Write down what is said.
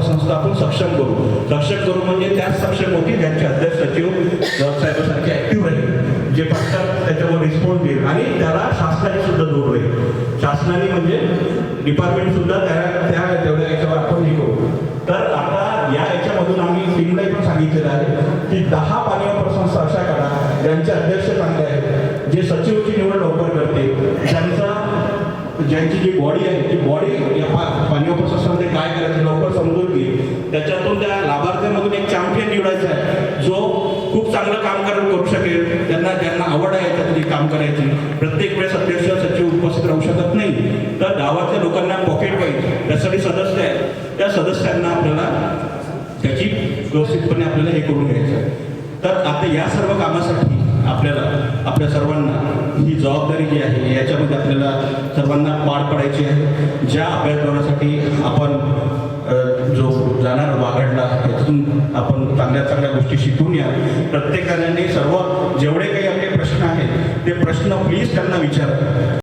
पतसंस्था आपण सक्षम करू म्हणजे त्याच सक्षम होती ज्यांचे अध्यक्ष सचिव साहेबांसारखे ऍक्टिव्ह राहील, जे फक्त त्याच्यावर रिस्पॉन्स देईल आणि त्याला शासनाने सुद्धा जोड राहील. शासनाने म्हणजे डिपार्टमेंट सुद्धा त्या तेवढ्या याच्यावर आपण हे करू. तर आता या याच्यामधून आम्ही टीमला पण सांगितलेलं आहे की 10 पाणी वापर संस्था अशा करा ज्यांचे अध्यक्ष चांगले आहेत, जे सचिवची निवड लवकर करते, ज्यांची जी बॉडी आहे ती बॉडी या पाणी वापर संस्थांमध्ये काय करायचं लवकर समजून घेईल. त्याच्यातून त्या लाभार्थ्यांमधून एक चॅम्पियन निवडायचा आहे जो खूप चांगलं काम करू शकेल, ज्यांना आवड आहे त्यातली काम करायची. प्रत्येक वेळेस अध्यक्ष सचिव उपस्थित राहू शकत नाही, तर गावातल्या लोकांना पॉकेट पाहिजे, त्यासाठी सदस्य आहेत, त्या सदस्यांना आपल्याला त्याची व्यवस्थितपणे आपल्याला हे करून घ्यायचं आहे. तर आता या सर्व कामासाठी आपल्या सर्वांना ही जबाबदारी जी आहे याच्यामध्ये आपल्याला सर्वांना पार पाडायची आहे. ज्या अभ्यासक्रमासाठी आपण जो जाणार वागडला यातून आपण चांगल्या गोष्टी शिकून या. प्रत्येकाने जेवढे काही आपले प्रश्न आहेत ते प्रश्न प्लीज त्यांना विचारा.